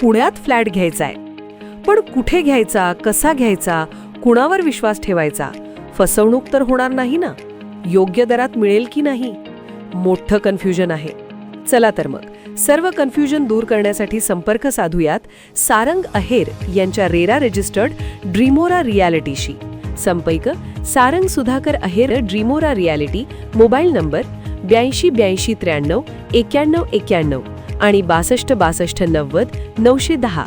पुण्यात फ्लॅट घ्यायचा आहे. पण कुठे घ्यायचा, कसा घ्यायचा, कुणावर विश्वास ठेवायचा? फसवणूक तर होणार नाही ना? योग्य दरात मिळेल की नाही? मोठं कन्फ्युजन आहे. चला तर मग सर्व कन्फ्युजन दूर करण्यासाठी संपर्क साधूयात सारंग अहेर यांच्या रेरा रजिस्टर्ड ड्रीमोरा रियालिटीशी. संपर्क सारंग सुधाकर अहेर, ड्रीमोरा रियालिटी. मोबाईल नंबर 82 83 91 91 आणि 62 62 90 910.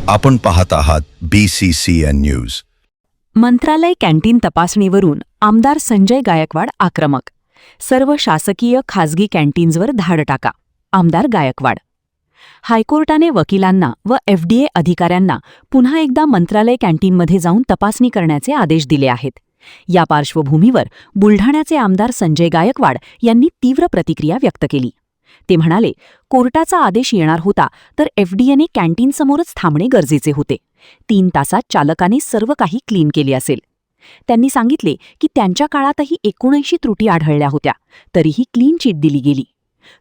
आपण पाहत आहात BCCN न्यूज. मंत्रालय कॅन्टीन तपासणीवरून आमदार संजय गायकवाड आक्रमक. सर्व शासकीय खासगी कॅन्टीन्सवर धाड टाका, आमदार गायकवाड. हायकोर्टाने वकिलांना व FDA अधिकाऱ्यांना पुन्हा एकदा मंत्रालय कॅन्टीनमध्ये जाऊन तपासणी करण्याचे आदेश दिले आहेत. या पार्श्वभूमीवर बुलढाण्याचे आमदार संजय गायकवाड यांनी तीव्र प्रतिक्रिया व्यक्त केली. ते म्हणाले, कोर्टाचा आदेश येणार होता तर FDAने कॅन्टीनसमोरच थांबणे गरजेचे होते. 3 तासात चालकाने सर्व काही क्लीन केले असेल. त्यांनी सांगितले की त्यांच्या काळातही 79 त्रुटी आढळल्या होत्या, तरीही क्लीन चिट दिली गेली.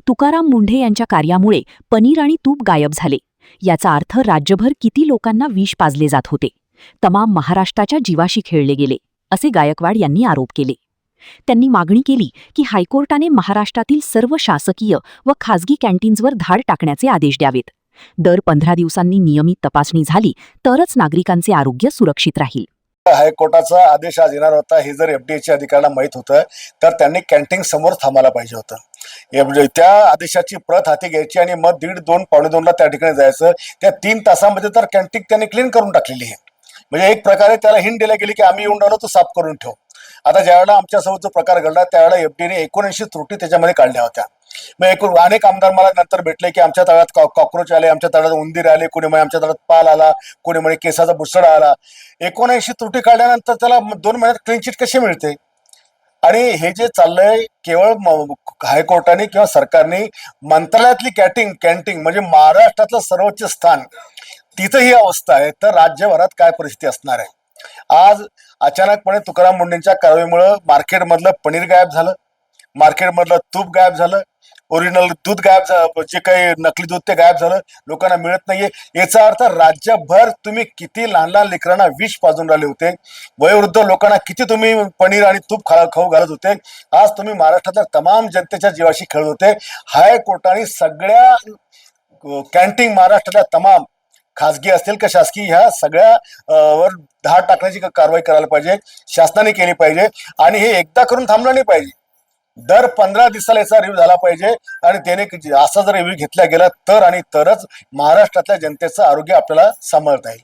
तुकाराम मुंढे यांच्या कार्यामुळे पनीर आणि तूप गायब झाले. याचा अर्थ राज्यभर किती लोकांना विष पाजले जात होते. तमाम महाराष्ट्राच्या जीवाशी खेळले गेले, असे गायकवाड यांनी आरोप केले. त्यांनी मागणी केली की हायकोर्टाने महाराष्ट्रातील सर्व शासकीय व खासगी कॅन्टीन्सवर धाड टाकण्याचे आदेश द्यावेत. दर 15 दिवसांनी नियमित तपासणी झाली तरच नागरिकांचे आरोग्य सुरक्षित राहील. हायकोर्टाचा आदेश आज येणार होता हे जर FDAच्या अधिकाऱ्यांना माहीत होतं तर त्यांनी कॅन्टीन समोर थांबायला पाहिजे होतं. त्या आदेशाची प्रत हाती घ्यायची आणि मग 1:30, 2, पावणे 2ला त्या ठिकाणी जायचं. त्या 3 तासामध्ये तर कॅन्टीन त्यांनी क्लीन करून टाकलेली आहे. म्हणजे एक प्रकारे त्याला हिंट दिल्या गेली की आम्ही येऊन राहिलो, तो साफ करून ठेव. आता ज्यावेळेला आमच्यासोबत जो प्रकार घडला त्यावेळेला FDAने 79 त्रुटी त्याच्यामध्ये काढल्या होत्या. मग अनेक आमदार मला नंतर भेटले की आमच्या तळात कॉक्रोच आले, आमच्या तळात उंदीर आले, कोणी म्हणे आमच्या तळात पाल आला, कोणी म्हणे केसाचा बुसडा आला. 79 त्रुटी काढल्यानंतर त्याला 2 महिन्यात क्लीन चिट कशी मिळते? आणि हे जे चाललंय केवळ हायकोर्टाने किंवा सरकारने मंत्रालयातली कॅन्टीन म्हणजे महाराष्ट्रातलं सर्वोच्च स्थान, तिथं ही अवस्था आहे तर राज्यभरात काय परिस्थिती असणार आहे? आज अचानकपणे तुकाराम मुंढेंच्या कारवाईमुळे मार्केटमधलं पनीर गायब झालं, मार्केटमधलं तूप गायब झालं, ओरिजिनल दूध गायब झालं, जे काही नकली दूध ते गायब झालं, लोकांना मिळत नाहीये. याचा अर्थ राज्यभर तुम्ही किती लहान लहान लेकरांना विष पाजून राहिले होते, वयोवृद्ध लोकांना किती तुम्ही पनीर आणि तूप खाऊ घालत होते. आज तुम्ही महाराष्ट्रातल्या तमाम जनतेच्या जीवाशी खेळत होते. हायकोर्टाने सगळ्या कॅन्टीन महाराष्ट्रातल्या तमाम खासगी असतील का शासकीय ह्या सगळ्या वर धाड टाकण्याची कारवाई करायला पाहिजे, शासनाने केली पाहिजे. आणि हे एकदा करून थांबलं नाही पाहिजे. दर 15 दिवसाला याचा रिव्ह्यू झाला पाहिजे आणि त्याने असा जर रिव्ह्यू घेतला गेला तर आणि तरच महाराष्ट्रातल्या जनतेचं आरोग्य आपल्याला सांभाळता येईल.